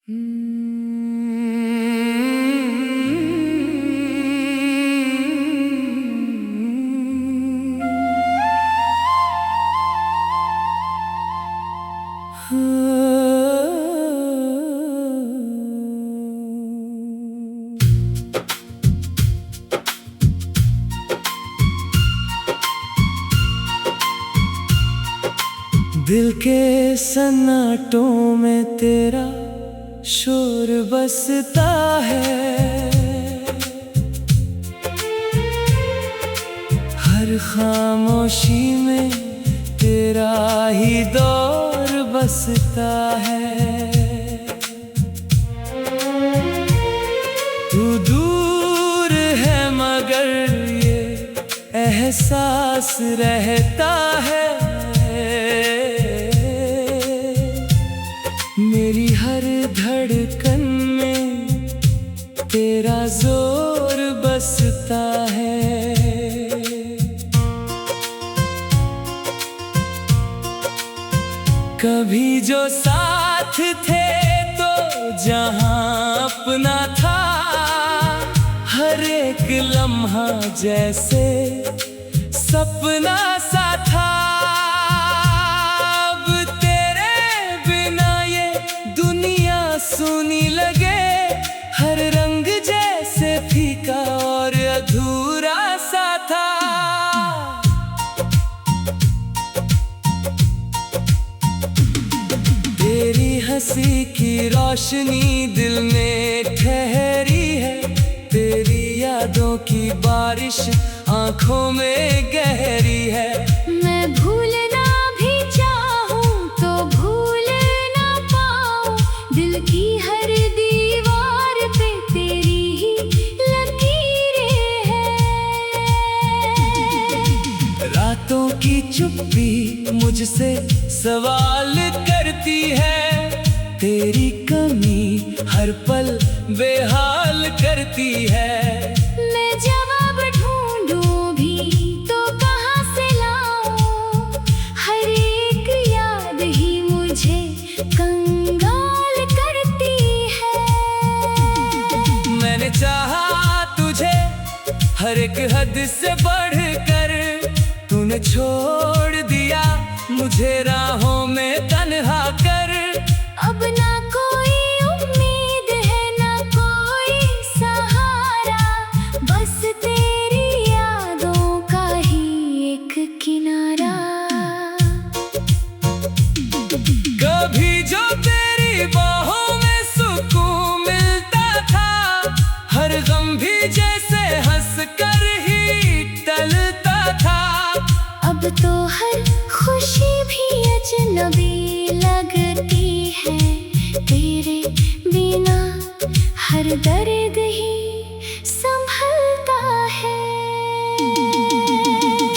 दिल के सन्नाटों में तेरा शोर बसता है। हर खामोशी में तेरा ही दौर बसता है। तू दूर है मगर ये एहसास रहता है। मेरी हर धड़कन में तेरा जोर बसता है। कभी जो साथ थे तो जहां अपना था, हर एक लम्हा जैसे सपना सा था। सुनी लगे हर रंग जैसे फीका और अधूरा सा था। तेरी हंसी की रोशनी दिल में ठहरी है। तेरी यादों की बारिश आंखों में गहरी है। मैं भूलना भी चाहूं तो भूल ना पाऊं। दिल की हर दीवार पे तेरी ही लकीरें हैं। रातों की चुप्पी मुझसे सवाल करती है। तेरी कमी हर पल बेहाल करती है। मैं जवाब ढूंढूं भी तो कहां से लाऊं। हर एक याद ही मुझे कंगाल करती है। मैंने चाहा तुझे हर एक हद से बढ़कर, तूने छोड़ दिया मुझे राहों में तन्हा कर। अब ना कोई उम्मीद है ना कोई सहारा, बस तेरी यादों का ही एक किनारा। कभी जो तेरी बाहों में सुकून मिलता था, हर गम भी जैसे हंस कर ही टलता था। अब तो हर खुशी भी अजनबी लगती है। तेरे बिना हर दर्द ही संभलता है।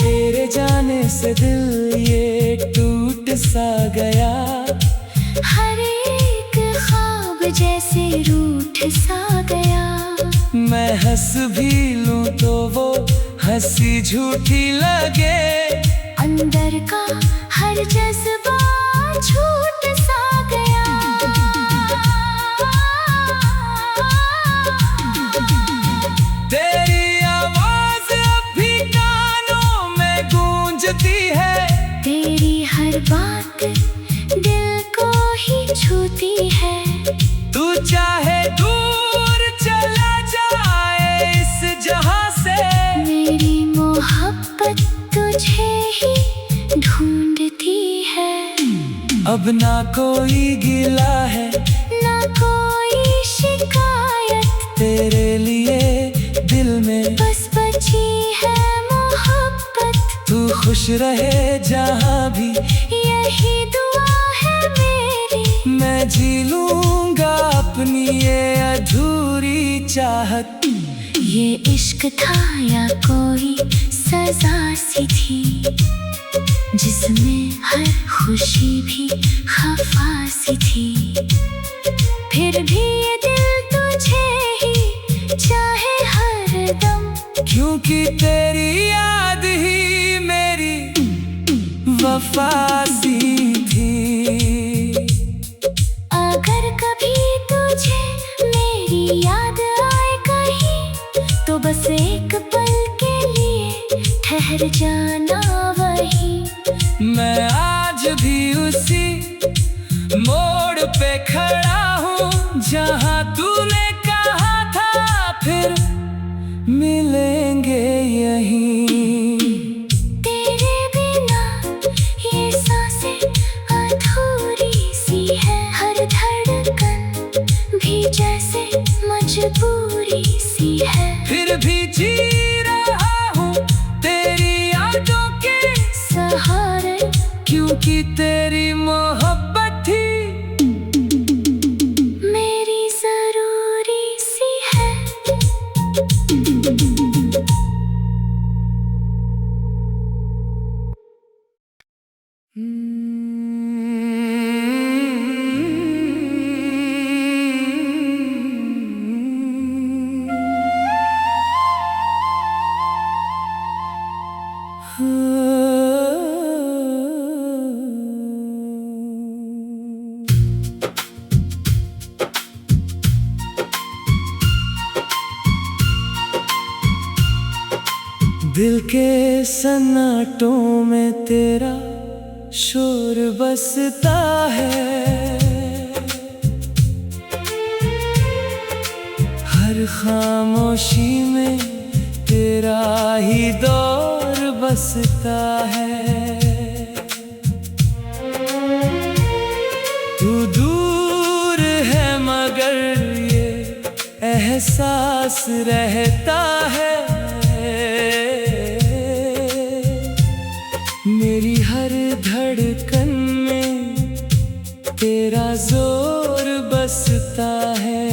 तेरे जाने से दिल ये टूट सा गया। हर एक ख्वाब जैसे रूठ सा गया। मैं हंस भी लूं तो वो हंसी झूठी लगे। अंदर का हर जज्बा झूठ सा गया। तेरी आवाज अब भी कानों में गूंजती है। तेरी हर बात दिल को ही छूती है। तू चाहे दूर चला जाए इस जहां से, मेरी मोहब्बत तुझे ही ढूंढती है। अब ना कोई गिला है ना कोई शिकायत। तेरे लिए दिल में बस बची है मोहब्बत। तू खुश रहे जहां भी यही दुआ है मेरी। मैं जी लूंगा अपनी ये अधूरी चाहत। ये इश्क था या कोई सजा सी थी, जिसमें हर खुशी भी खफा सी थी। फिर भी ये दिल तुझे ही चाहे हर दम, क्योंकि तेरी याद ही मेरी वफा सी थी। अगर कभी तू ठहर जाना वही। मैं आज भी उसी मोड़ पे खड़ा हूँ जहाँ तूने कहा था फिर मिलेंगे यहीं। तेरे बिना ये सांसें अधूरी सी है, हर धड़कन भी जैसे मजबूरी सी है। फिर भी जी रहा हूँ तेरी यादों के सहारे, क्योंकि तेरी मोहब्बत थी मेरी जरूरी सी है। दिल के सन्नाटों में तेरा शोर बसता है, हर खामोशी में तेरा ही दौर बसता है। तू दूर है मगर ये एहसास रहता है, मेरी हर धड़कन में तेरा जोर बसता है।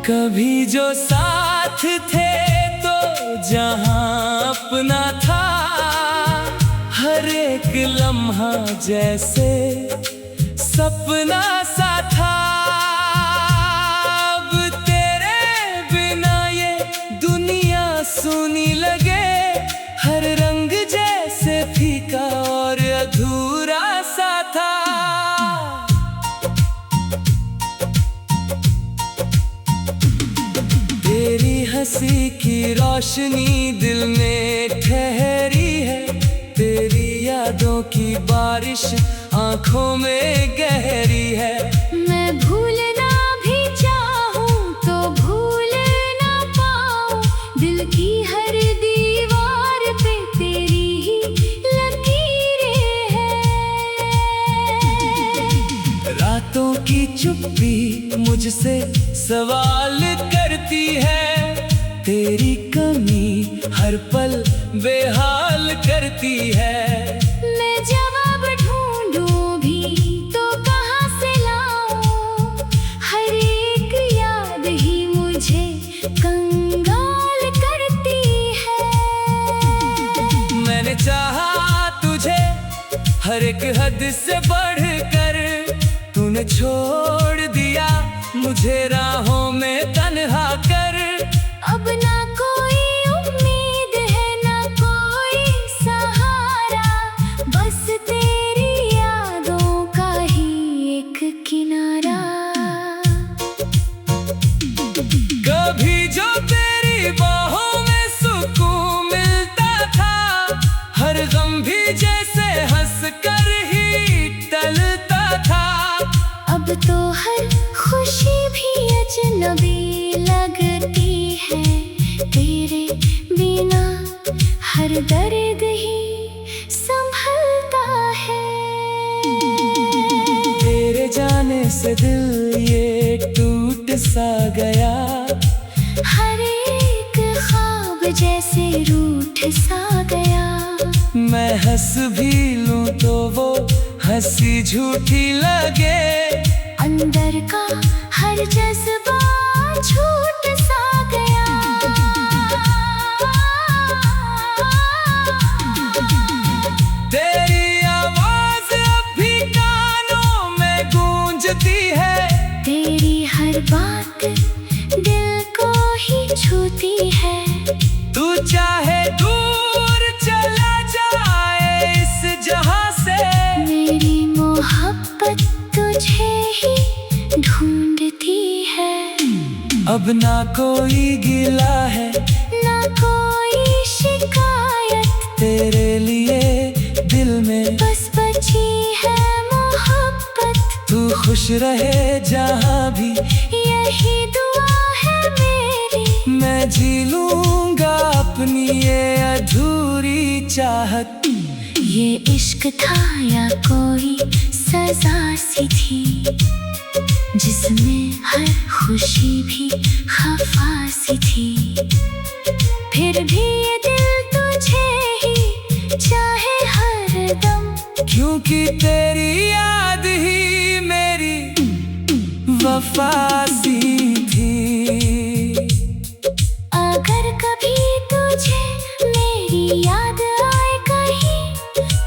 कभी जो साथ थे तो जहां अपना था, हर एक लम्हा जैसे सपना सा था। सुनी लगे हर रंग जैसे फीका और अधूरा सा था। तेरी हंसी की रोशनी दिल में ठहरी है, तेरी यादों की बारिश आंखों में गहरी है। मैं भूलना भी चाहूं तो भूल ना पाऊं, दिल की हर दीवार पे तेरी ही लकीरें हैं। रातों की चुप्पी मुझसे सवाल करती है, तेरी कमी हर पल बेहाल करती है। मैं जवाब ढूंढूं भी तो कहाँ से लाऊं, हर एक याद ही मुझे कंगाल करती है। मैंने चाहा तुझे हर एक हद से बढ़कर, तूने छोड़ दिया मुझे राहों में तन्हा कर। अब ना कोई उम्मीद है ना कोई सहारा, बस तेरी यादों का ही एक किनारा। कभी जो तेरी बाहों में सुकून मिलता था, हर गम भी जैसे हंस कर ही टलता था। अब तो हर खुशी भी अजनबी लगती है, तेरे बिना हर दर्द ही संभलता है। तेरे जाने से दिल ये टूट सा गया, हर एक ख्वाब जैसे रूठ सा गया। मैं हंस भी लूं तो वो हंसी झूठी लगे, अंदर का हर जज्बा झूठ सा गया। तेरी आवाज अब भी कानों में गूंजती है, तेरी हर बात दिल को ही छूती है। तू चाहे दूर चला जाए इस जहां से, मेरी मोहब्बत तुझे ही ढूंढती है। अब अब ना कोई गिला है, ना कोई शिकायत, तेरे लिए दिल में बस बची है मोहब्बत। तू खुश रहे जहाँ भी, यही दुआ है मेरी। मैं जी लूंगा अपनी ये अधूरी चाहत। ये इश्क था या कोई सजा सी थी, जिसमें हर खुशी भी खफा सी थी। फिर भी ये दिल तुझे ही चाहे हर दम, क्योंकि तेरी याद ही मेरी वफा सी थी। अगर कभी तुझे मेरी याद आए कहीं,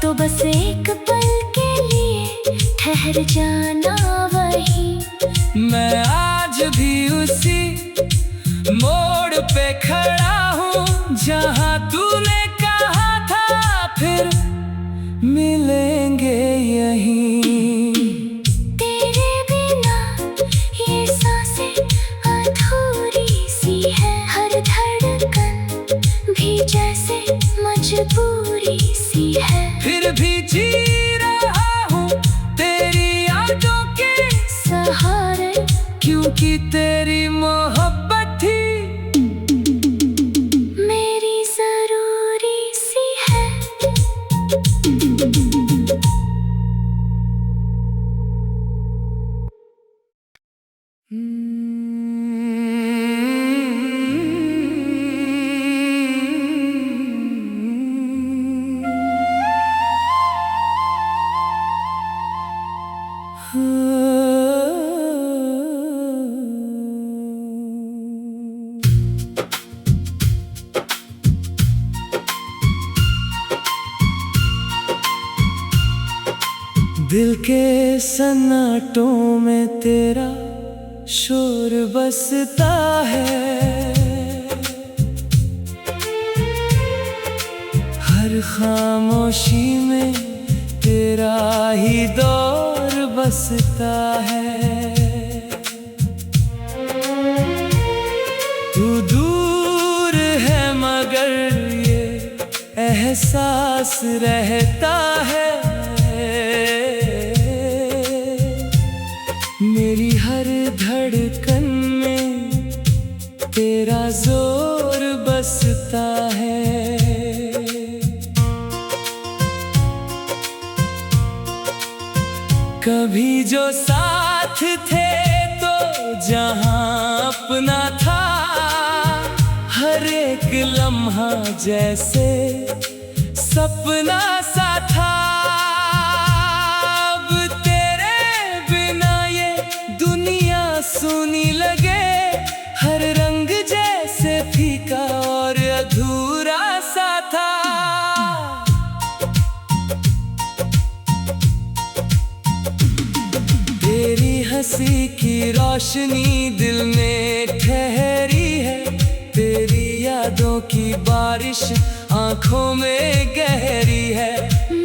तो बस एक पल के लिए ठहर जाना वहीं। मैं आज भी उसी मोड़ पे खड़ा हूँ जहाँ तूने कहा था फिर मिलेंगे यहीं। तेरे बिना ये सांसें अधूरी सी है, हर धड़कन भी जैसे मजबूरी सी है। फिर भी जी रहा हूँ तेरी यादों के सहारे, क्योंकि तेरी मोहब्बत ही मेरी जरूरी सी है। दिल के सन्नाटों में तेरा शोर बसता है, हर खामोशी में तेरा ही दौर बसता है। तू दूर है मगर ये एहसास रहता है, मेरी हर धड़कन में तेरा जोर बसता है। कभी जो साथ थे तो जहां अपना था, हर एक लम्हा जैसे सपना सा था। सुनी लगे हर रंग जैसे फीका और अधूरा सा था। तेरी हंसी की रोशनी दिल में ठहरी है, तेरी यादों की बारिश आंखों में गहरी है।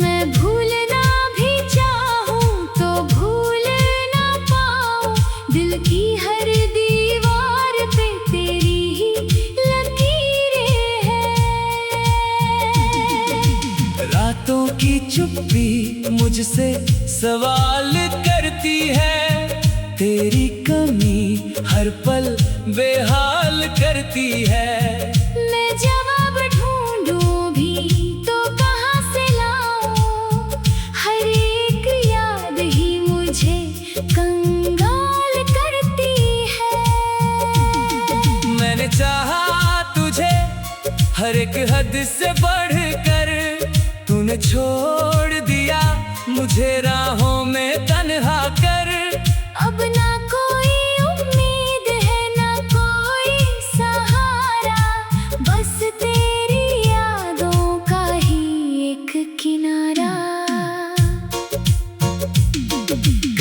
मैं भूलना भी चाहूं तो भूल ना पाऊं, दिल की हर दीवार पे तेरी ही लकीरें हैं। रातों की चुप्पी मुझसे सवाल करती है, तेरी कमी हर पल बेहाल करती है। मैं जवाब ढूंढूं भी तो कहाँ से लाऊं, हर एक याद ही मुझे कंगाल करती है। मैंने चाहा तुझे हर एक हद से बढ़कर, तूने छोड़ दिया मुझे राहों में तन्हा कर। अब ना कोई उम्मीद है ना कोई सहारा, बस तेरी यादों का ही एक किनारा।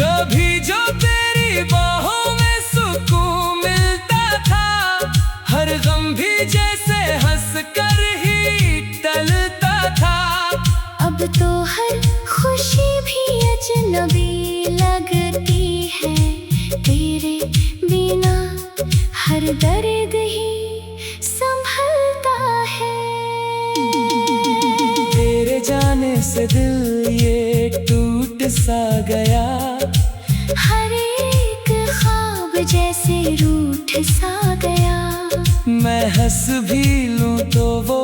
कभी जो तेरी बाहों में सुकून मिलता था, हर गम भी जैसे हंस कर ही टलता था। अब तो दिल ये टूट सा गया। हर एक ख्वाब जैसे रूठ सा गया। मैं हंस भी लूं तो वो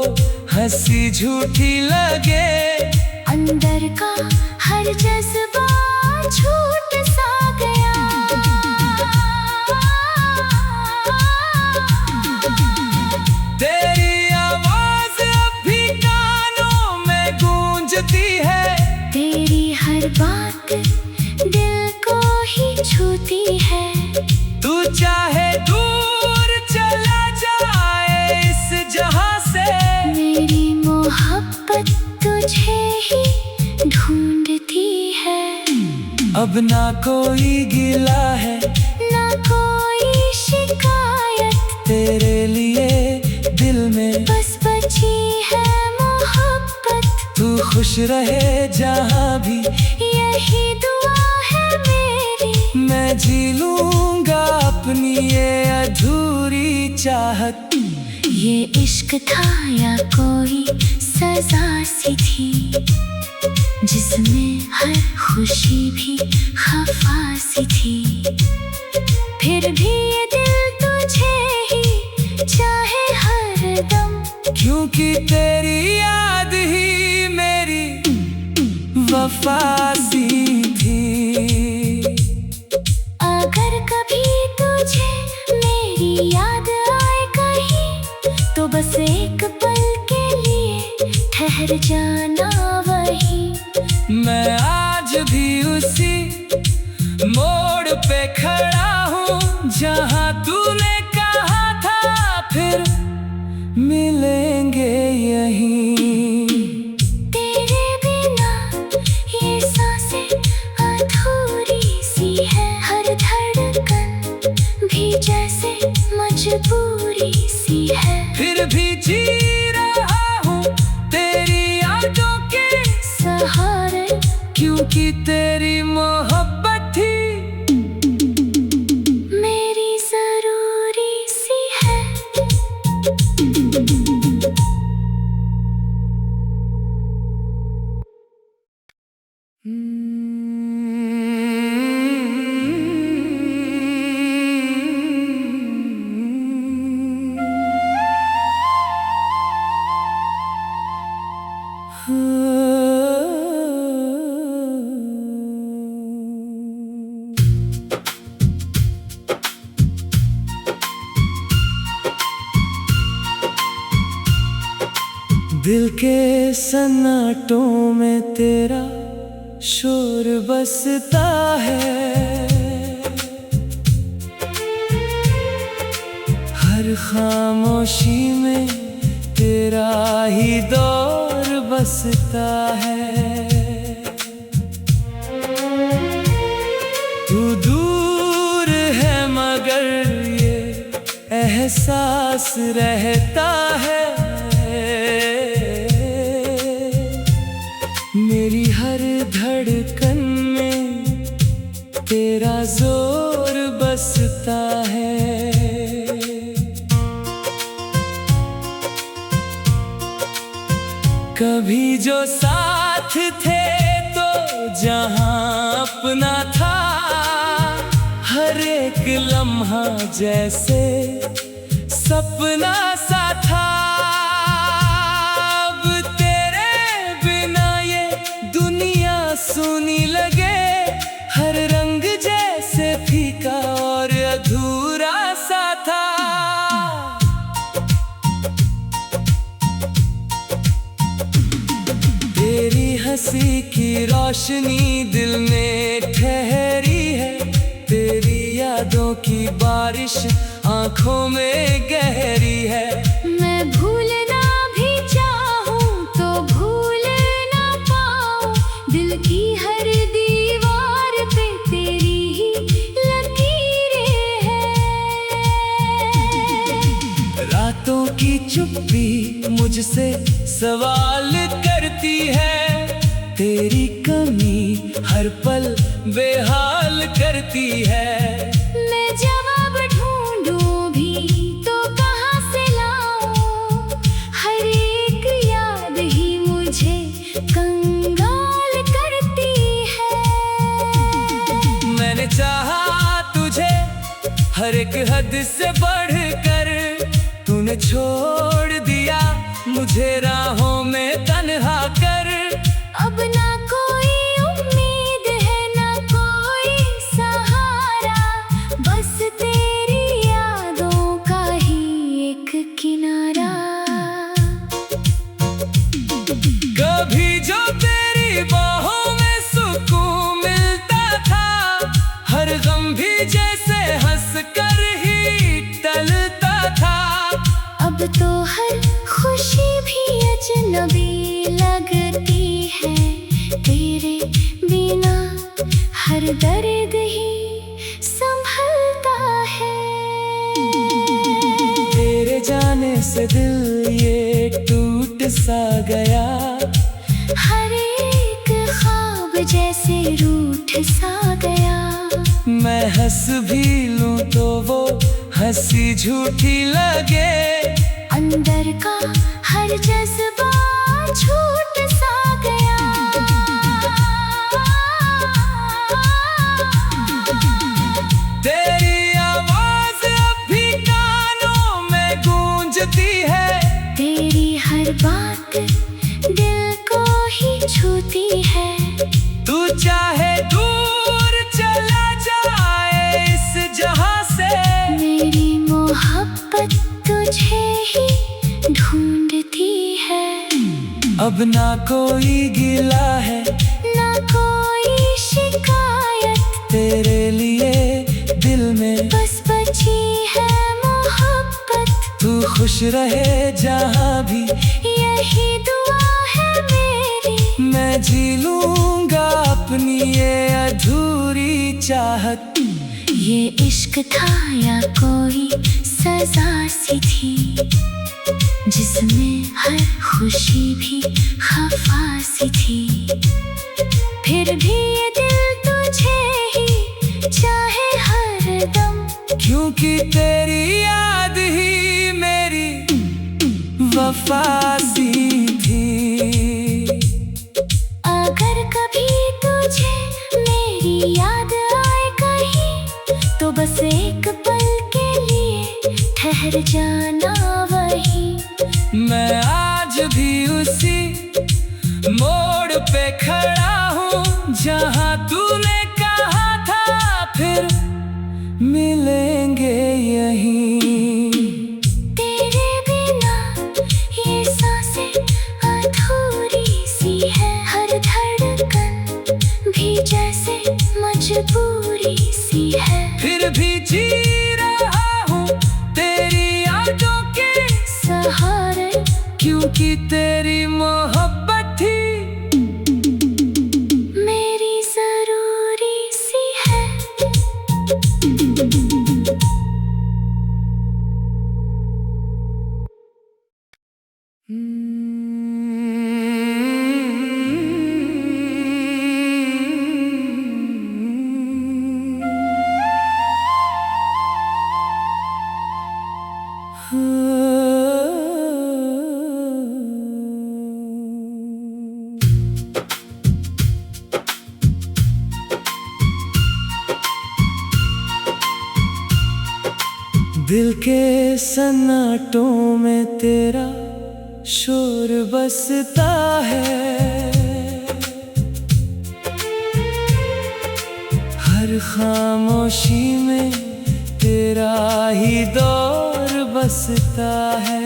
हंसी झूठी लगे। अंदर का हर जज्बा झूठ सा गया। तेरी आवाज अब भी कानों में गूंजती है। तेरी हर बात दिल को ही छूती है। तू चाहे दूर चला जाए इस जहां से, मेरी मोहब्बत तुझे ही ढूंढती है। अब ना कोई गिला है ना कोई शिकायत। तेरे लिए दिल में बस बची है मोहब्बत। तू खुश रहे जहां भी यही दुआ है मेरी। मैं जी लूंगा अपनी ये अधूरी चाहत। ये इश्क था या कोई सजा सी थी, जिसमें हर खुशी भी खफा सी थी। फिर भी ये दिल तुझे ही चाहे हर दम, क्योंकि तेरी याद ही मेरी वफा सी थी। अगर कभी तुझे मेरी याद आए कहीं, तो बस एक पल के लिए ठहर जाना वहीं। मैं आज भी उसी मोड़ पे खड़ा हूँ जहाँ तूने कहा था फिर मिलेंगे यहीं। तेरे बिना ये सांसें अधूरी सी है। हर धड़कन भी जैसे मजबूरी सी है। फिर भी जी रहा हूँ तेरी यादों के सहारे, क्योंकि तेरी मोहब्बत ही मेरी जरूरी सी है। दिल के सन्नाटों में तेरा शोर बसता है। हर खामोशी में तेरा ही दौर बसता है। तू दूर है मगर ये एहसास रहता है। मेरी हर धड़कन में तेरा जोर बसता है। कभी जो साथ थे तो जहां अपना था, हर एक लम्हा जैसे सपना सा था। अब तेरे बिना ये दुनिया सूनी लगे। हर रंग जैसे फीका और अधूरा सा था। तेरी हंसी की रोशनी दिल में ठहरी है। तेरी यादों की बारिश आंखों में गहरी है। मैं भूलना भी चाहूं तो भूल ना पाऊं। दिल की हर दीवार पे तेरी ही लकीरें हैं। रातों की चुप्पी मुझसे सवाल करती है। तेरी कमी हर पल बेहाल करती है। मैं जवाब ढूंढूं भी तो कहाँ से लाऊं। हर एक याद ही मुझे कंगाल एक हद से बढ़कर तूने छोड़ दिया मुझे राहों में तन्हा कर। अब ना कोई उम्मीद है ना कोई सहारा, बस तेरी यादों का ही एक किनारा। कभी जो तेरी बाहों में सुकून मिलता था, हर गम भी जैसे हंस कर ही टलता था। अब तो हर खुशी भी अजनबी लगती है, तेरे बिना हर दर्द ही संभलता है। तेरे जाने से दिल ये टूट सा गया, हर एक ख्वाब जैसे रूठ सा गया। मैं हंस भी लूं तो वो हंसी झूठी लगे, अंदर का हर जज्बा झूठ सा गया। तेरी आवाज अब भी कानों में गूंजती है, तेरी हर बात दिल को ही छूती है। तू चाहे दूर चला जाए इस जहां से, मेरी मोहब्बत तुझे ही ढूंढती है। अब ना कोई गिला है ना कोई शिकायत, तेरे लिए दिल में बस बची है मोहब्बत। तू खुश रहे जहां भी यही दुआ है मेरी, मैं जी लूंगा अपनी ये अधूरी चाहत। ये इश्क था या कोई सजा सी थी, जिसमें हर खुशी भी खफा सी थी। फिर भी ये दिल तुझे ही चाहे हर दम, क्योंकि तेरी याद ही मेरी वफा सी थी। अगर कभी तुझे मेरी याद आए कहीं, तो बस एक पल के लिए ठहर जाना वहीं। मैं आज भी उसी मोड़ पे खड़ा हूँ जहाँ तूने कहा था फिर मिलेंगे यहीं। तेरे बिना ये सांसें अधूरी सी है, हर धड़कन भी जैसे मजबूरी सी है। फिर भी जी रहा हूँ तेरी यादों के सहारे, क्योंकि तेरी मोहब्बत ही मेरी जरूरी सी है। दिल के सन्नाटों में तेरा शोर बसता है, हर खामोशी में तेरा ही दौर बसता है।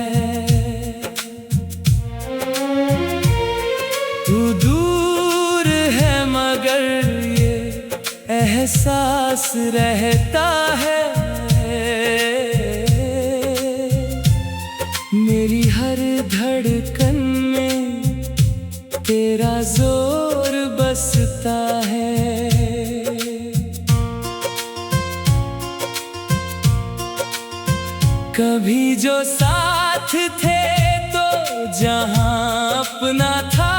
तू दूर है मगर ये एहसास रहता है, मेरी हर धड़कन में तेरा जोर बसता है। कभी जो साथ थे तो जहां अपना था,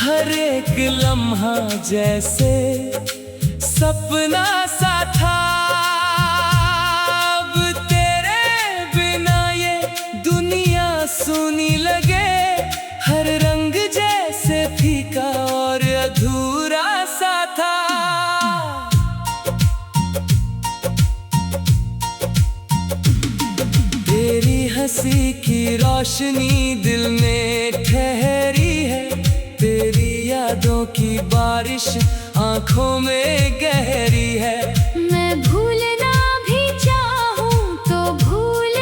हर एक लम्हा जैसे सपना सा था। अब तेरे बिना ये दुनिया सूनी लगे, हर रंग जैसे फीका और अधूरा सा था। खुशी की रोशनी दिल में ठहरी है। तेरी यादों की बारिश आंखों में गहरी है। मैं भूलना भी चाहूं तो भूल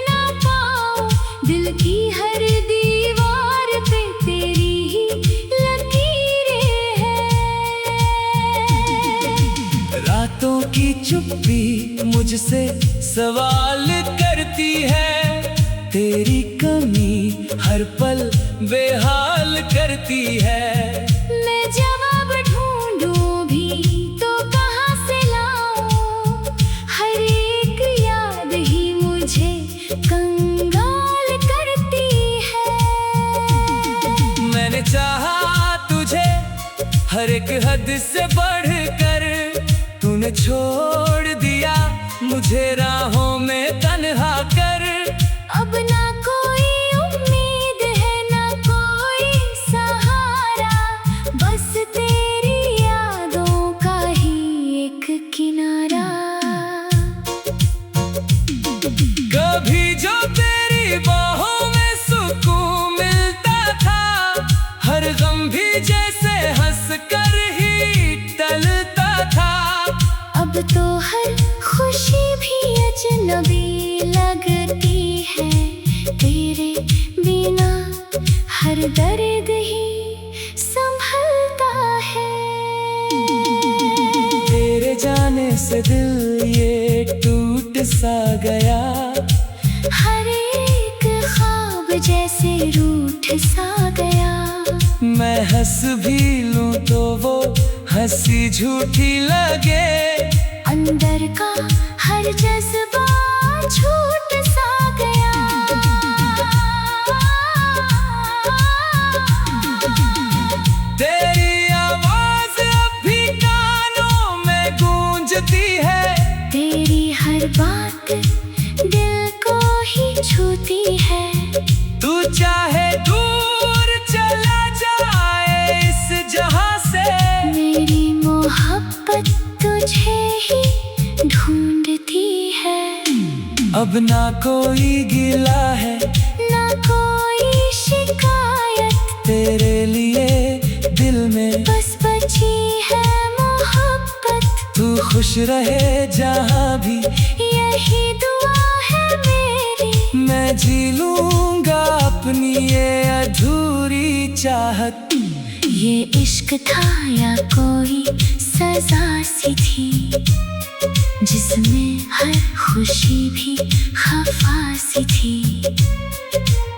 ना पाऊं, दिल की हर दीवार पे तेरी ही लकीरें हैं। रातों की चुप्पी मुझसे सवाल करती है। तेरी कमी हर पल बेहाल करती है। मैं जवाब ढूंढूं भी तो कहाँ से लाऊं, हर एक याद ही मुझे कंगाल करती है। मैंने चाहा तुझे हर एक हद से बढ़कर, तूने छोड़ दिया मुझे राहों में तन्हा कर। अब ना कोई उम्मीद है ना कोई सहारा, बस तेरी यादों का ही एक किनारा। कभी जो तेरी बाहों में सुकून मिलता था, हर गम भी जैसे हंस कर ही टलता था। अब तो हर खुशी भी अजनबी लगती है, तेरे बिना हर दर्द ही संभलता है। तेरे जाने से दिल ये टूट सा गया, हर एक ख्वाब जैसे रूठ सा गया। मैं हंस भी लूं तो वो हंसी झूठी लगे। अंदर का हर जज्बा झूठ सा गया। तेरी आवाज अब भी कानों में गूंजती है। तेरी हर बात दिल को ही छूती है। तू चाहे दूर चला जाए इस जहां से, मेरी मोहब्बत तुझे ही ढूंढती है। अब ना कोई गिला है ना कोई शिकायत, तेरे लिए दिल में बस बची है मोहब्बत। तू खुश रहे जहां भी यही दुआ है मेरी। मैं जी लूंगा अपनी ये अधूरी चाहत। ये इश्क था या कोई सजा सी थी, जिसमें हर खुशी भी खफा सी थी।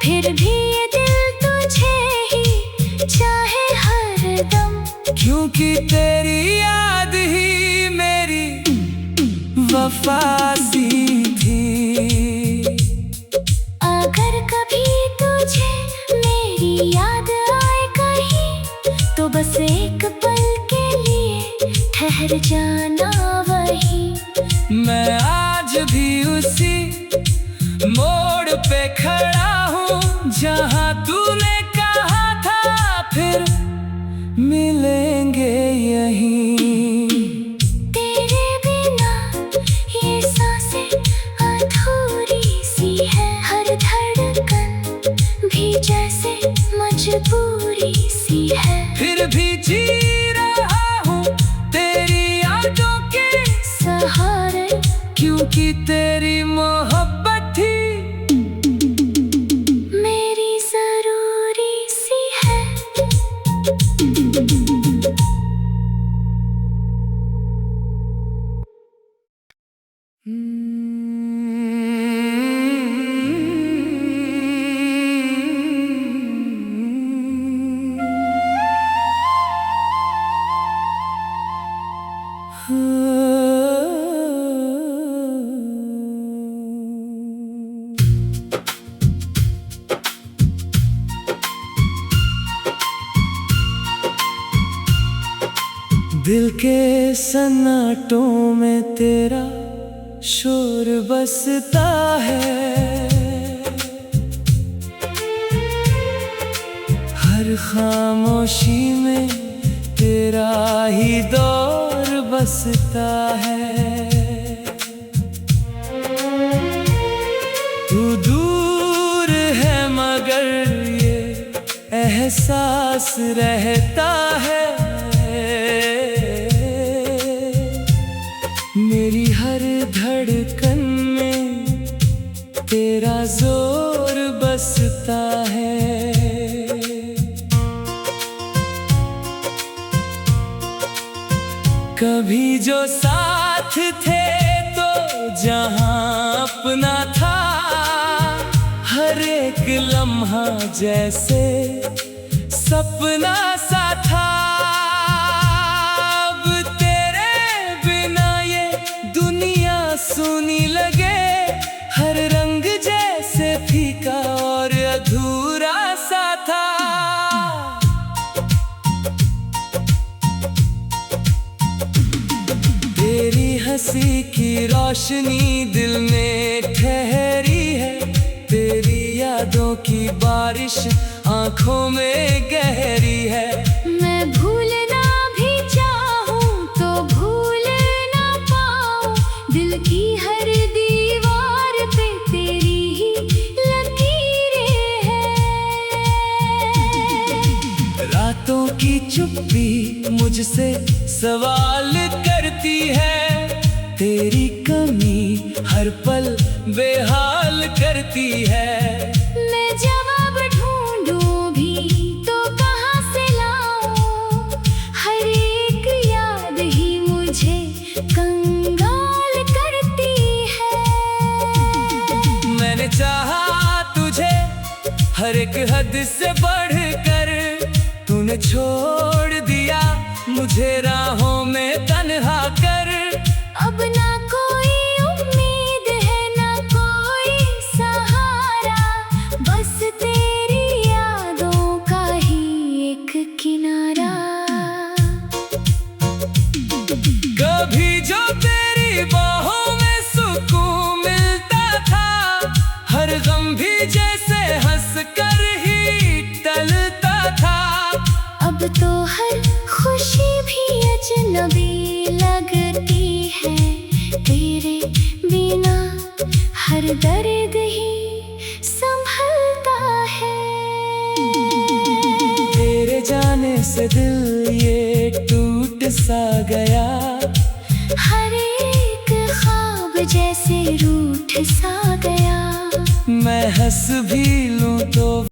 फिर भी ये दिल तुझे ही चाहे हर दम, क्योंकि तेरी याद ही मेरी वफा सी थी। अगर कभी तुझे मेरी याद आए कहीं, तो बस एक पल के लिए ठहर जाना वहीं। मैं आज भी उसी मोड़ पे खड़ा हूँ जहाँ तूने कहा था फिर मिलेंगे यहीं। तेरे बिना ये सांसें अधूरी सी है, हर धड़कन भी जैसे मजबूरी सी है। फिर भी जी रहा हूँ तेरी यादों के सहारे, क्योंकि तेरी मोहब्बत ही मेरी जरूरी सी है। दिल के सन्नाटों में तेरा शोर बसता है, हर खामोशी में तेरा ही दौर बसता है। तू दूर एहसास रहता है। मेरी हर धड़कन में तेरा जोर बसता है। कभी जो साथ थे तो जहां अपना था, हर एक लम्हा जैसे सपना सा था। अब तेरे बिना ये दुनिया सूनी लगे, हर रंग जैसे फीका और अधूरा सा था। तेरी हंसी की रोशनी दिल में ठहरी है, तेरी यादों की बारिश आंखों में गहरी है। मैं भूलना भी चाहूं तो भूल ना पाऊं, दिल की हर दीवार पे तेरी ही लकीरें हैं। रातों की चुप्पी मुझसे सवाल करती है, तेरी कमी हर पल बेहाल करती है। मैं जवाब ढूंढूं भी तो कहां से लाऊं, हर एक याद ही मुझे कंगाल करती है। मैंने चाहा तुझे हर एक हद से बढ़कर, तूने छोड़ दिया मुझे राहों में तन्हा कर। अब ना कोई उम्मीद है ना कोई सहारा, बस तेरी यादों का ही एक किनारा। कभी जो तेरी बाहों में सुकून मिलता था, हर गम भी जैसे हंस कर ही टलता था। अब तो हर खुशी भी अजनबी लगती है, तेरे बिना हर दर्द ही संभलता है। तेरे जाने से दिल ये टूट सा गया, हर एक ख्वाब जैसे रूठ सा गया। मैं हंस भी